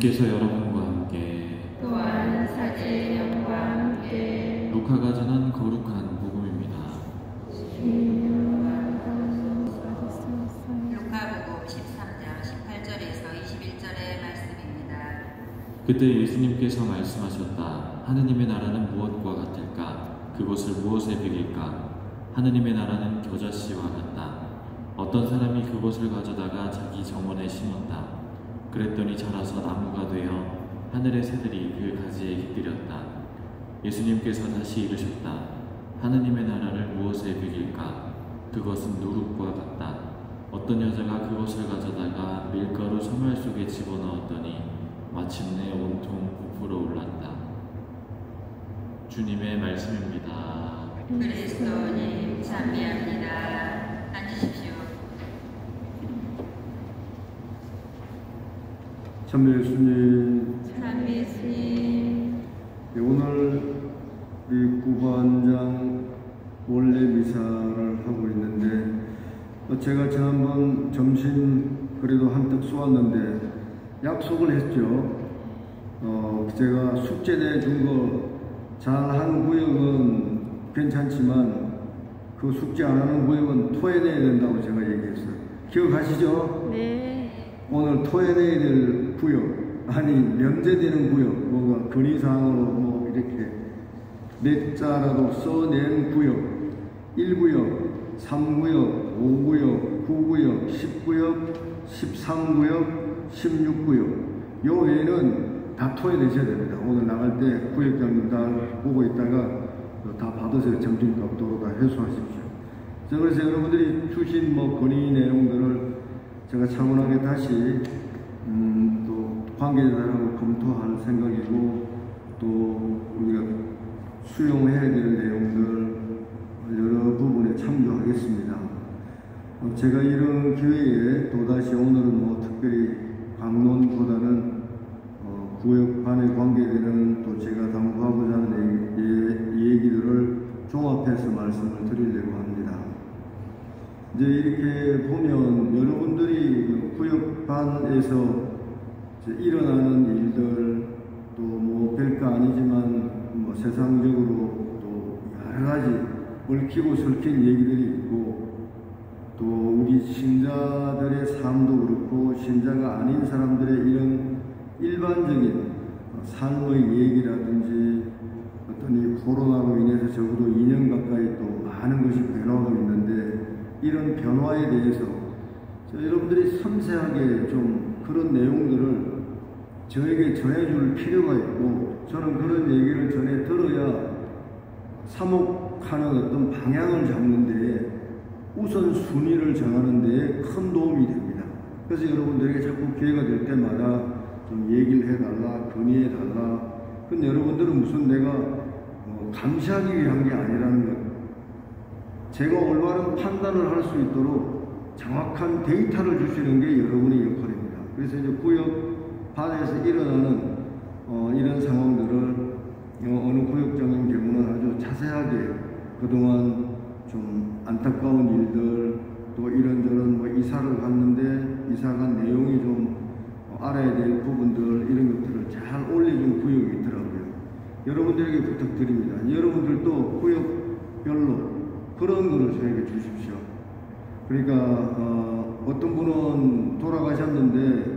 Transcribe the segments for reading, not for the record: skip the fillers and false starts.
주께서 여러분과 함께 또한 사제의 영과 함께 루카가 전한 거룩한 복음입니다. 루카복음 13장 18절에서 21절의 말씀입니다. 그때 예수님께서 말씀하셨다. 하느님의 나라는 무엇과 같을까? 그것을 무엇에 비길까? 하느님의 나라는 겨자씨와 같다. 어떤 사람이 그것을 가져다가 자기 정원에 심었다. 그랬더니 자라서 나무가 되어 하늘의 새들이 그 가지에 깃들였다. 예수님께서 다시 이르셨다. 하느님의 나라를 무엇에 비길까? 그것은 누룩과 같다. 어떤 여자가 그것을 가져다가 밀가루 소멸 속에 집어넣었더니 마침내 온통 부풀어 올랐다. 주님의 말씀입니다. 그리스도님 찬미합니다. 앉으십시오. 참내 예수님, 찬미 예수님. 오늘 우리 구반장 원래 미사를 하고 있는데 제가 지난번 점심 그래도 한턱 쏘았는데 약속을 했죠. 제가 숙제 내준 거 잘한 구역은 괜찮지만 그 숙제 안 하는 구역은 토해내야 된다고 제가 얘기했어요. 기억하시죠? 네. 오늘 토해내야 될 구역, 아니 면제되는 구역, 뭐가 건의사항으로 뭐 이렇게 몇 자라도 써낸 구역, 1구역, 3구역, 5구역, 9구역, 10구역, 13구역, 16구역 요 외에는 다 토해내셔야 됩니다. 오늘 나갈 때 구역장님 다 보고 있다가 다 받으세요. 점심값도로 다 회수하십시오. 그래서 여러분들이 주신 뭐 건의 내용들을 제가 차분하게 다시 또 관계자들하고 검토할 생각이고 또 우리가 수용해야 될 내용들 여러 부분에 참조하겠습니다. 제가 이런 기회에 또다시 오늘은 뭐 특별히 강론보다는 구역간에 관계되는 또 제가 당부하고자 하는 얘기들을 종합해서 말씀을 드리려고 합니다. 이제 이렇게 보면 여러분들이 구역반에서 일어나는 일들 또 뭐 별거 아니지만 뭐 세상적으로 또 여러 가지 얽히고 설킨 얘기들이 있고 또 우리 신자들의 삶도 그렇고 신자가 아닌 사람들의 이런 일반적인 삶의 얘기라든지 어떤 이 코로나로 인해서 적어도 2년 가까이 또 많은 것이 변화하고 있는데 이런 변화에 대해서 여러분들이 섬세하게 좀 그런 내용들을 저에게 전해줄 필요가 있고 저는 그런 얘기를 전해 들어야 사목하는 어떤 방향을 잡는데 우선 순위를 정하는 데 큰 도움이 됩니다. 그래서 여러분들에게 자꾸 기회가 될 때마다 좀 얘기를 해달라, 건의해달라. 근데 여러분들은 무슨 내가 감시하기 위한 게 아니라는 것. 제가 올바른 판단을 할 수 있도록 정확한 데이터를 주시는 게 여러분의 역할입니다. 그래서 이제 구역 반에서 일어나는 이런 상황들을 어느 구역장인 경우는 아주 자세하게 그동안 좀 안타까운 일들 또 이런저런 뭐 이사를 갔는데 이사 간 내용이 좀 알아야 될 부분들 이런 것들을 잘 올려준 구역이 있더라고요. 여러분들에게 부탁드립니다. 여러분들도 구역별로 그런 거를 저에게 주십시오. 그러니까 어떤 분은 돌아가셨는데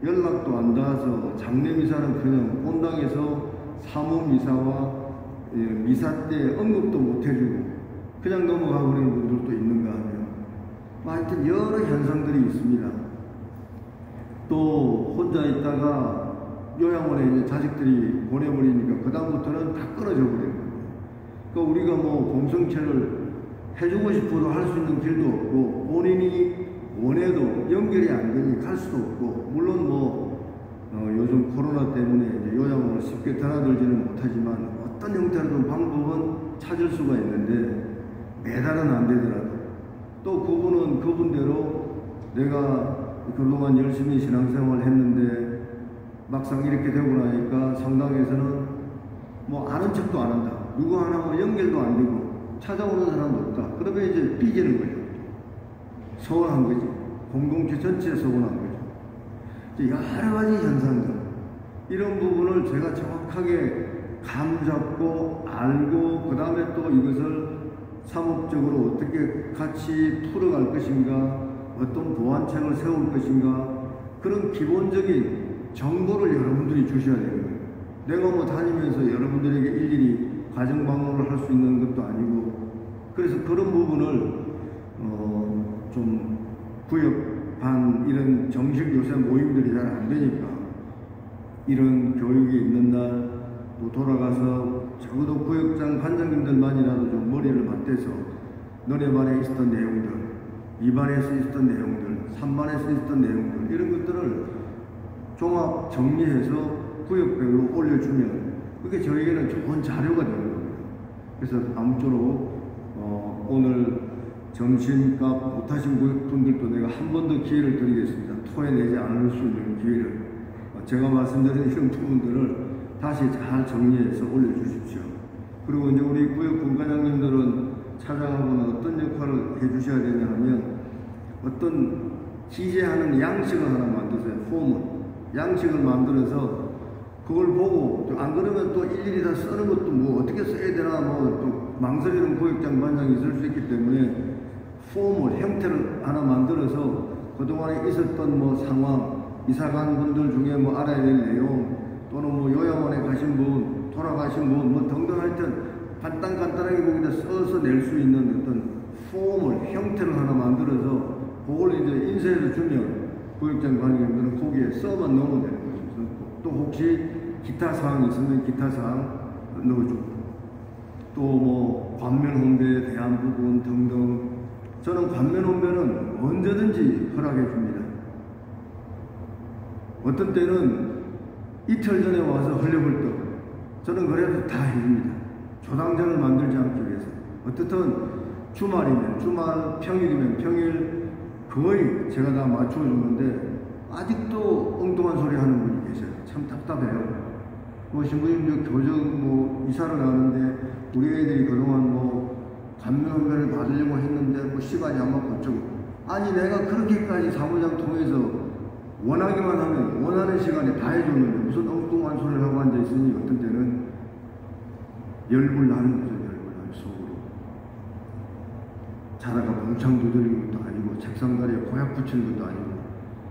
연락도 안 닿아서 장례미사는 그냥 본당에서 사모미사와 미사 때 언급도 못 해주고 그냥 넘어가 버리는 분들도 있는가 하면 하여튼 여러 현상들이 있습니다. 또 혼자 있다가 요양원에 이제 자식들이 보내버리니까 그 다음부터는 다 끊어져 버리는 거예요. 그러니까 우리가 뭐 공성체를 해주고 싶어도 할 수 있는 길도 없고 본인이 원해도 연결이 안 되니 갈 수도 없고 물론 뭐 요즘 코로나 때문에 이제 요양원을 쉽게 드나들지는 못하지만 어떤 형태로든 방법은 찾을 수가 있는데 매달은 안 되더라도 또 그분은 그분대로 내가 그동안 열심히 신앙생활을 했는데 막상 이렇게 되고 나니까 성당에서는 뭐 아는 척도 안 한다. 누구 하나와 연결도 안 되고 찾아오는 사람도 없다. 그러면 이제 삐지는 거예요. 서운한 거지. 공동체 전체에 서운한 거죠. 여러 가지 현상들. 제가 정확하게 감 잡고 알고 그 다음에 또 이것을 상업적으로 어떻게 같이 풀어갈 것인가, 어떤 보완책을 세울 것인가, 그런 기본적인 정보를 여러분들이 주셔야 되는 거예요. 내가 뭐 다니면서 여러분들에게 일일이 가정 방문을 할 수 있는 것도 아니고, 그래서 그런 부분을 좀 구역반 이런 정식 요새 모임들이 잘 안 되니까 이런 교육이 있는 날 또 돌아가서 적어도 구역장 관장님들만이라도 좀 머리를 맞대서 너네반에 있었던 내용들, 2반에서 있었던 내용들, 3반에서 있었던 내용들 이런 것들을 종합 정리해서 구역별로 올려주면 그게 저에게는 좋은 자료가 되는 겁니다. 그래서 아무쪼록 오늘 점심값 못하신 분들도 내가 한 번 더 기회를 드리겠습니다. 토해내지 않을 수 있는 기회를. 제가 말씀드린 이런 부분들을 다시 잘 정리해서 올려주십시오. 그리고 이제 우리 구역 분과장님들은 찾아가고는 어떤 역할을 해주셔야 되냐 하면 어떤 기재하는 양식을 하나 만드세요. 폼을. 양식을 만들어서 그걸 보고 안 그러면 또 일일이 다 쓰는 것도 뭐 어떻게 써야 되나 뭐 또 망설이는 구역장 반장이 있을 수 있기 때문에 폼을 형태를 하나 만들어서 그동안에 있었던 뭐 상황, 이사간 분들 중에 뭐 알아야 될 내용 또는 뭐 요양원에 가신 분, 돌아가신 분 뭐 등등 하여튼 간단하게 거기다 써서 낼 수 있는 어떤 폼을 형태를 하나 만들어서 그걸 이제 인쇄해서 주면 구역장 관계자들은 거기에 써만 넣으면 되는 거죠. 또 혹시 기타 사항이 있으면 기타 사항 넣어주고 또 뭐 관면 홍보에 대한 부분 등등 저는 관면 홍보는 언제든지 허락해 줍니다. 어떤 때는 이틀 전에 와서 헐레벌떡 저는 그래도 다 해줍니다. 조당장을 만들지 않기 위해서. 어떻든 주말이면 주말, 평일이면 평일 거의 제가 다 맞춰주는데 아직도 엉뚱한 소리 하는 분이 계셔요. 참 답답해요. 뭐 신부님 교정 뭐 이사를 가는데 우리 애들이 그동안 뭐 감면원면을 받으려고 했는데 뭐 시간이 안 맞고 어쩌고. 아니 내가 그렇게까지 사무장 통해서 원하기만 하면 원하는 시간에 다 해줬는데 무슨 엉뚱한 소리를 하고 앉아있으니 어떤 때는 열불 나는 거죠. 열불 나는 속으로. 자다가 멍창 두드리는 것도 아니고 책상다리에 고약 붙이는 것도 아니고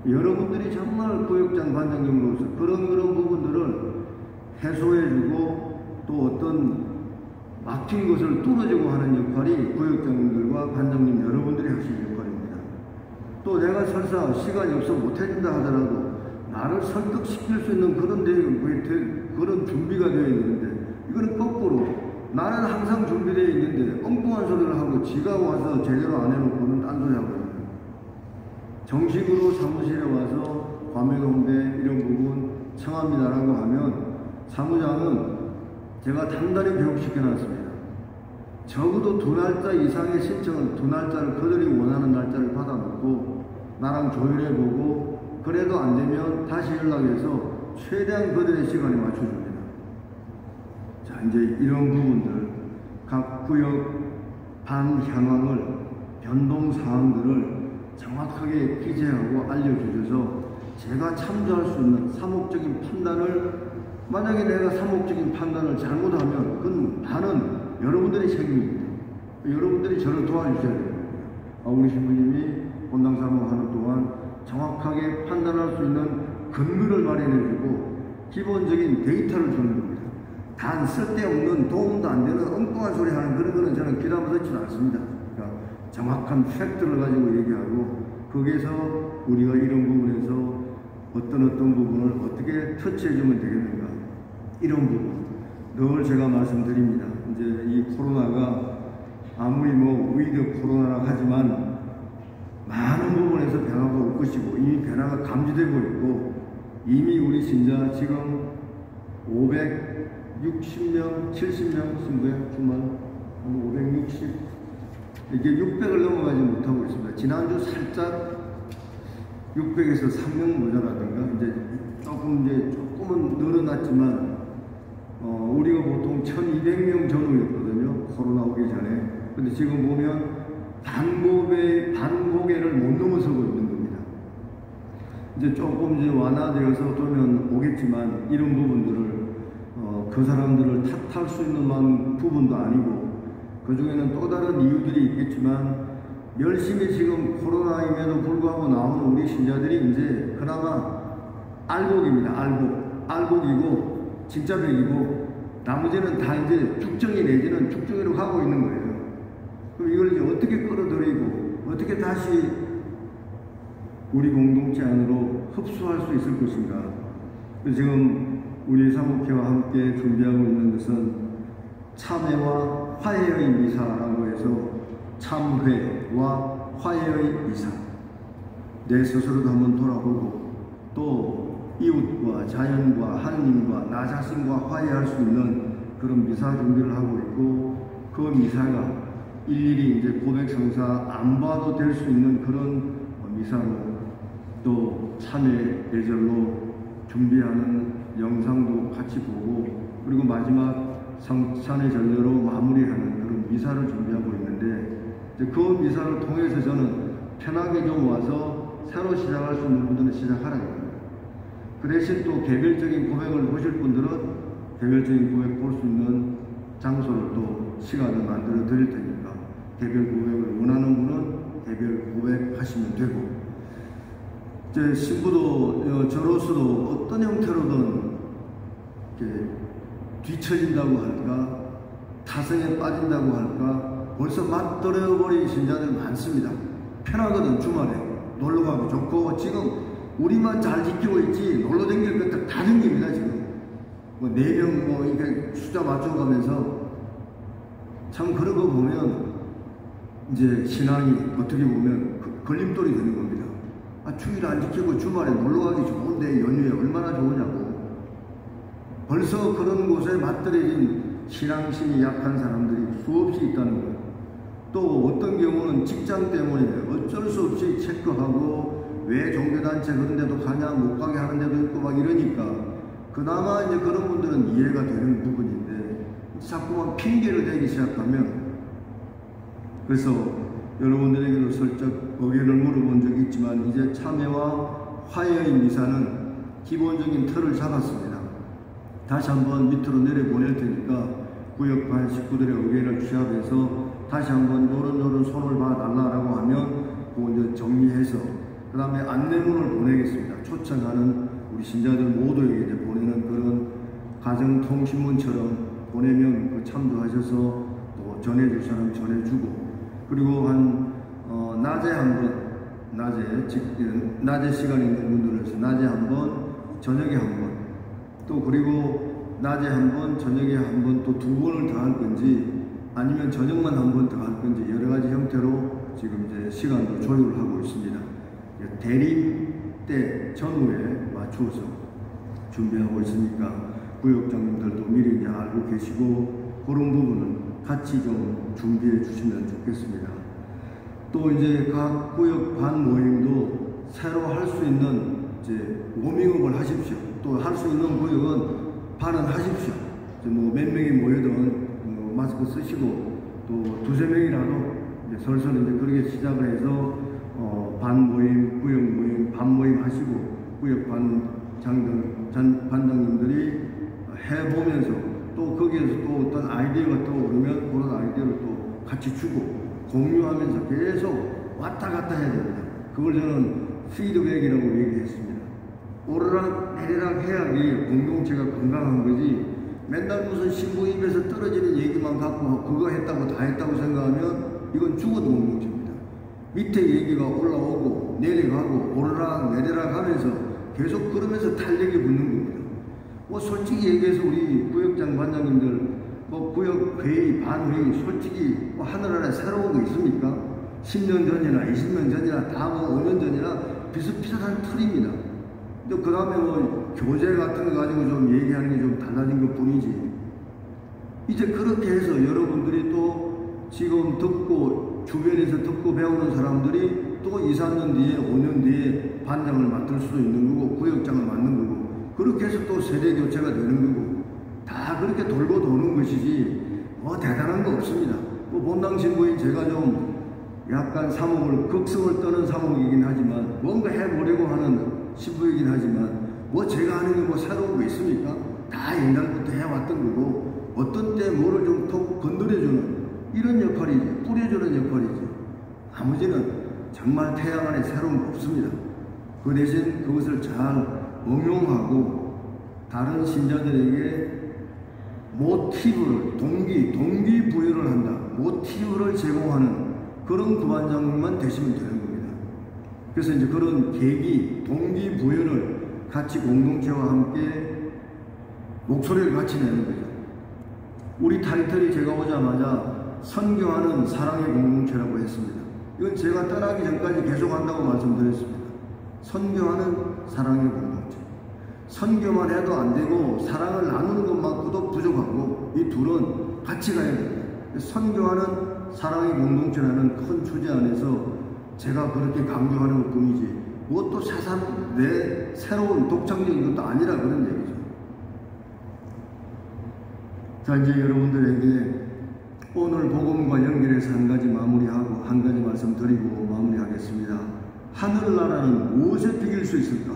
여러분들이 정말 구역장 관장님으로서 그런 부분들을 해소해주고 또 어떤 막힌 것을 뚫어주고 하는 역할이 구역장님들과 관장님 여러분들이 하실 역할입니다. 또 내가 설사 시간이 없어 못해준다 하더라도 나를 설득시킬 수 있는 그런 준비가 되어 있는데 이거는 거꾸로 나는 항상 준비되어 있는데 엉뚱한 소리를 하고 지가 와서 제대로 안 해놓고는 딴소리 하고 있는 거예요. 정식으로 사무실에 와서 과밀홍배 이런 부분 청합니다라고 하면 사무장은 제가 단단히 교육시켜놨습니다. 적어도 2날짜 이상의 신청을 2날짜를 그들이 원하는 날짜를 받아놓고 나랑 조율해보고 그래도 안되면 다시 연락해서 최대한 그들의 시간에 맞춰줍니다. 자 이제 이런 부분들 각 구역 반향황을 변동사항들을 정확하게 기재하고 알려주셔서 제가 참조할 수 있는 사목적인 판단을 만약에 내가 사목적인 판단을 잘못하면 그건 나는 여러분들의 책임입니다. 여러분들이 저를 도와주셔야 됩니다. 우리 신부님이 본당사무 하는 동안 정확하게 판단할 수 있는 근거를 마련해주고 기본적인 데이터를 주는 겁니다. 단 쓸데없는 도움도 안 되는 엉뚱한 소리 하는 그런 거는 저는 귀담아 듣지는 않습니다. 그러니까 정확한 팩트를 가지고 얘기하고 거기에서 우리가 이런 부분에서 어떤 부분을 어떻게 터치해주면 되겠는가 이런 부분 늘 제가 말씀드립니다. 이제 이 코로나가 아무리 뭐 위드 코로나라고 하지만 많은 부분에서 변화가 올 것이고 이미 변화가 감지되고 있고 이미 우리 신자 지금 560명, 70명 신부야 주말 560 이게 600을 넘어가지 못하고 있습니다. 지난주 살짝 600에서 3명 모자라든가 이제 조금은 늘어났지만 우리가 보통 1200명 전후였거든요. 코로나 오기 전에. 근데 지금 보면 반고개를 못 넘어서고 있는 겁니다. 이제 조금 이제 완화되어서 오면 오겠지만 이런 부분들을 그 사람들을 탓할 수 있는 만 부분도 아니고 그 중에는 또 다른 이유들이 있겠지만 열심히 지금 코로나임에도 불구하고 나오는 우리 신자들이 이제 그나마 알곡입니다. 알곡이고 진짜 백이고 나머지는 다 이제 죽정이 내지는 죽정이로 가고 있는 거예요. 그럼 이걸 이제 어떻게 끌어들이고 어떻게 다시 우리 공동체 안으로 흡수할 수 있을 것인가. 지금 우리 사목회와 함께 준비하고 있는 것은 참회와 화해의 미사라고 해서 참회와 화해의 미사, 내 스스로도 한번 돌아보고 또 이웃과 자연과 하느님과 나 자신과 화해할 수 있는 그런 미사 준비를 하고 있고 그 미사가 일일이 이제 고백 성사 안 봐도 될 수 있는 그런 미사로 또 참회 예절로 준비하는 영상도 같이 보고 그리고 마지막 산의 전례로 마무리하는 그런 미사를 준비하고 있는데 이제 그 미사를 통해서 저는 편하게 좀 와서 새로 시작할 수 있는 분들은 시작하라고 합니다. 그 대신 또 개별적인 고백을 보실 분들은 개별적인 고백 볼 수 있는 장소를 또 시간을 만들어 드릴 테니까 개별 고백을 원하는 분은 개별 고백하시면 되고 이제 신부도 저로서도 어떤 형태로든 이렇게 뒤처진다고 할까 타성에 빠진다고 할까 벌써 맞들어버린 신자들 많습니다. 편하거든. 주말에 놀러가기 좋고 지금 우리만 잘 지키고 있지 놀러 다닐 것들 다 다닙니다. 지금 뭐 4명 뭐 이렇게 숫자 맞춰가면서 참 그런 거 보면 이제 신앙이 어떻게 보면 걸림돌이 되는 겁니다. 주일 안 지키고 주말에 놀러가기 좋은데 연휴에 얼마나 좋으냐고. 벌써 그런 곳에 맞들여진 신앙심이 약한 사람들이 수없이 있다는 거예요. 또 어떤 경우는 직장 때문에 어쩔 수 없이 체크하고 왜 종교단체 그런 데도 가냐 못 가게 하는 데도 있고 막 이러니까 그나마 이제 그런 분들은 이해가 되는 부분인데 자꾸만 핑계를 대기 시작하면 그래서 여러분들에게도 슬쩍 의견을 물어본 적이 있지만 이제 참회와 화해의 미사는 기본적인 틀을 잡았습니다. 다시 한번 밑으로 내려보낼 테니까 구역반 식구들의 의견을 취합해서 다시 한번 요런 손을 봐달라고 하면 그거 이제 정리해서 그 다음에 안내문을 보내겠습니다. 초청하는 우리 신자들 모두에게 이제 보내는 그런 가정통신문처럼 보내면 그 참조하셔서 또 전해줄 사람 전해주고 그리고 낮에 한번 낮에 시간이 있는 분들은 낮에 한번 저녁에 한번 또 그리고 낮에 한번 저녁에 한번 또 2번을 더 할 건지 아니면 저녁만 한번 더 할 건지 여러 가지 형태로 지금 이제 시간도 조율을 하고 있습니다. 대림 때 전후에 맞추어서 준비하고 있으니까 구역장님들도 미리 이제 알고 계시고 그런 부분은 같이 좀 준비해 주시면 좋겠습니다. 또 이제 각 구역 반 모임도 새로 할 수 있는 이제 워밍업을 하십시오. 또 할 수 있는 구역은 반은 하십시오. 뭐 몇 명이 모여든 마스크 쓰시고 또 2~3명이라도 이제 슬슬 이제 그렇게 시작을 해서 반 모임, 구역 모임, 반 모임 하시고 구역 반장님들이 해보면서 또 거기에서 또 어떤 아이디어가 떠오르면 그런 아이디어를 또 같이 주고 공유하면서 계속 왔다 갔다 해야 됩니다. 그걸 저는 피드백이라고 얘기했습니다. 오르락 내리락 해야지 공동체가 건강한 거지 맨날 무슨 신부 입에서 떨어지는 얘기만 갖고 그거 했다고 다 했다고 생각하면 이건 죽어도 공동체입니다. 밑에 얘기가 올라오고 내려가고 오르락 내리락 하면서 계속 그러면서 탄력이 붙는 겁니다. 뭐 솔직히 얘기해서 우리 구역장 반장님들 뭐 구역 회의 반회의 솔직히 뭐 하늘 아래 새로운 거 있습니까? 10년 전이나 20년 전이나 다 뭐 5년 전이나 비슷비슷한 틀입니다. 그 다음에 뭐 교재 같은 거 가지고 좀 얘기하는 게 좀 달라진 것 뿐이지. 이제 그렇게 해서 여러분들이 또 지금 듣고 주변에서 듣고 배우는 사람들이 또 2~3년 뒤에 5년 뒤에 반장을 맡을 수도 있는 거고 구역장을 맡는 거고 그렇게 해서 또 세대 교체가 되는 거고 다 그렇게 돌고 도는 것이지 뭐 대단한 거 없습니다. 뭐 본당 신부인 제가 좀 약간 사목을 극성을 떠는 사목이긴 하지만 뭔가 해보려고 하는 신부이긴 하지만 뭐 제가 하는 게 뭐 새로운 거 있습니까? 다 옛날부터 해왔던 하는 거고, 어떤 때 뭐를 좀 톡 건드려주는 이런 역할이지, 뿌려주는 역할이지. 나머지는 정말 태양 안에 새로운 거 없습니다. 그 대신 그것을 잘 응용하고 다른 신자들에게 모티브를, 동기부여를 한다. 모티브를 제공하는 그런 부반장만 되시면 되는 겁니다. 그래서 이제 그런 계기, 동기부여를 같이 공동체와 함께 목소리를 같이 내는 거죠. 우리 타이틀이 제가 오자마자 선교하는 사랑의 공동체라고 했습니다. 이건 제가 떠나기 전까지 계속 한다고 말씀드렸습니다. 선교하는 사랑의 공동체. 선교만 해도 안 되고 사랑을 나누는 것만으로도 부족하고 이 둘은 같이 가야 됩니다. 선교하는 사랑의 공동체라는 큰 주제 안에서 제가 그렇게 강조하는 것 뿐이지 무엇도 내 새로운 독창적인 것도 아니라 그런 얘기죠. 자, 이제 여러분들에게 오늘 복음과 연결해서 한 가지 마무리하고 한 가지 말씀드리고 마무리하겠습니다. 하늘나라는 무엇에 비길 수 있을까?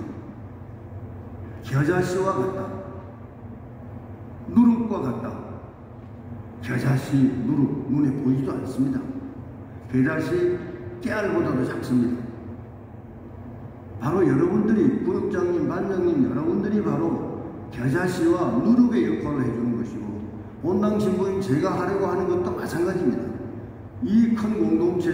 겨자씨와 같다. 누룩과 같다. 겨자씨, 누룩 눈에 보이지도 않습니다. 겨자씨 깨알보다도 작습니다. 바로 여러분들이, 구역장님, 반장님, 여러분들이 바로 겨자씨와 누룩의 역할을 해주는 것이고, 본당 신부인 제가 하려고 하는 것도 마찬가지입니다. 이 큰 공동체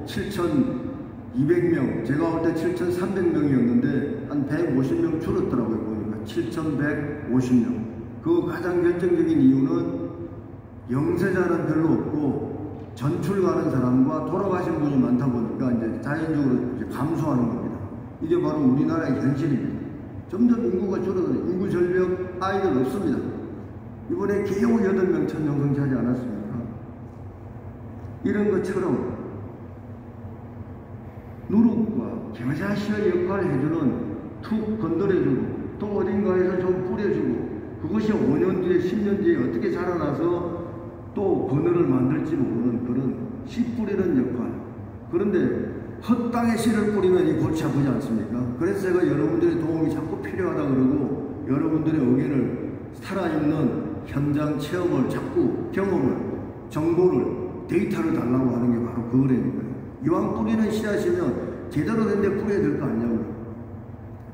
7,200명, 제가 올 때 7,300명이었는데 한 150명 줄었더라고요. 보니까 7,150명. 그 가장 결정적인 이유는 영세자는 별로 없고 전출 가는 사람과 돌아가신 분이 많다 보니까 이제 자연적으로 이제 감소하는 겁니다. 이게 바로 우리나라의 현실입니다. 점점 인구가 줄어들어요. 인구 절벽, 아이들 없습니다. 이번에 겨우 8명 천정성 차지 않았습니까? 이런 것처럼 누룩과 겨자씨의 역할을 해주는, 툭 건드려주고 또 어딘가에서 좀 뿌려주고, 그것이 5년 뒤에 10년 뒤에 어떻게 자라나서 또 그늘을 만들지 모르는 그런 씨 뿌리는 역할. 그런데 헛땅에 씨를 뿌리면 이 골치 아프지 않습니까? 그래서 제가 여러분들의 도움이 자꾸 필요하다 그러고 여러분들의 의견을, 살아있는 현장 체험을, 자꾸 경험을, 정보를, 데이터를 달라고 하는 게 바로 그거라니까요. 이왕 뿌리는 씨앗이면 제대로 된 데 뿌려야 될 거 아니냐고요.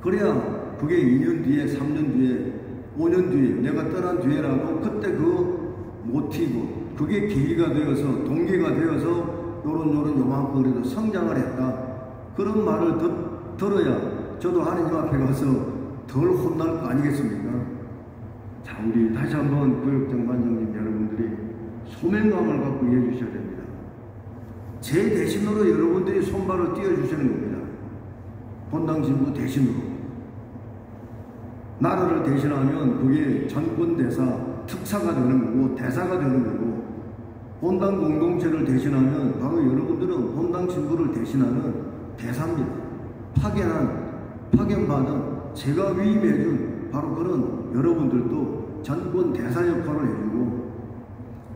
그래야 그게 2년 뒤에, 3년 뒤에, 5년 뒤에, 내가 떠난 뒤에라도 그때 그 모티브, 그게 계기가 되어서, 동기가 되어서 요만큼 그래도 성장을 했다. 그런 말을 들어야 저도 하느님 앞에 가서 덜 혼날 거 아니겠습니까? 자, 우리 다시 한번 구역장 반장님 여러분들이 소명감을 갖고 이해해 주셔야 됩니다. 제 대신으로 여러분들이 손발을 띄워주시는 겁니다. 본당 진부 대신으로. 나라를 대신하면 그게 전권대사, 특사가 되는 거고 대사가 되는 거고, 본당 공동체를 대신하면 바로 여러분들은 본당 진부를 대신하는 대사입니다. 파견받은 제가 위임해준 바로 그런 여러분들도 전권 대사 역할을 해주고,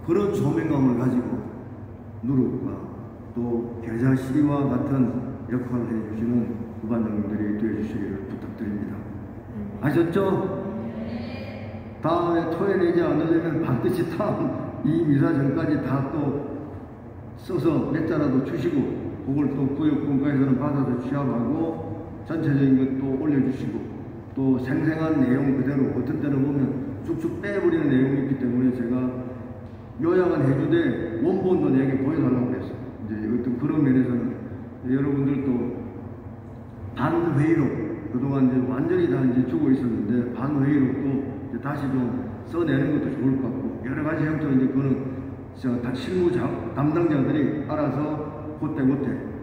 그런 소명감을 가지고 누룩과 또 겨자씨와 같은 역할을 해주시는 부반장님들이 되어주시기를 부탁드립니다. 아셨죠? 다음에 토해내지 않으려면 반드시 다음 이 미사 전까지 다 또 써서 몇 자라도 주시고, 그걸 또 구역분과에서는 받아서 취합하고 전체적인 것도 올려주시고, 또 생생한 내용 그대로, 어떤 때는 보면 쭉쭉 빼버리는 내용이 있기 때문에 제가 요약은 해주되 원본도 내게 보여달라고 그랬어요. 이제 어떤 그런 면에서는 여러분들도 반회의록, 그동안 이제 완전히 다 이제 주고 있었는데 반회의록도 이제 다시 좀 써내는 것도 좋을 것 같고, 여러 가지 형태로 이제 그거는 다 실무 담당자들이 알아서 그때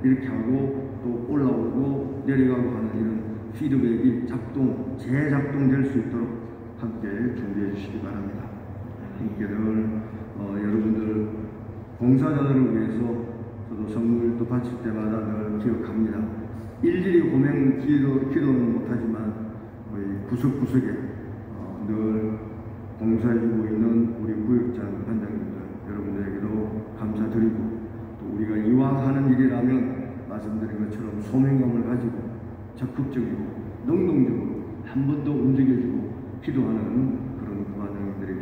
이렇게 하고 또 올라오고 내려가고 하는 이런 피드백이 재작동될 수 있도록 함께 준비해 주시기 바랍니다. 함께들 여러분들 봉사자들을 위해서 저도 선물도 바칠 때마다 늘 기억합니다. 일일이 고명 기도는 못하지만 거의 구석구석에 늘 봉사해주고 있는 우리 구역장 반장님들 여러분들에게도 감사드리고, 또 우리가 이왕 하는 일이라면 말씀드린 것처럼 소명감을 가지고 적극적이고 능동적으로 한 번 더 움직여주고 기도하는 그런 반장님들이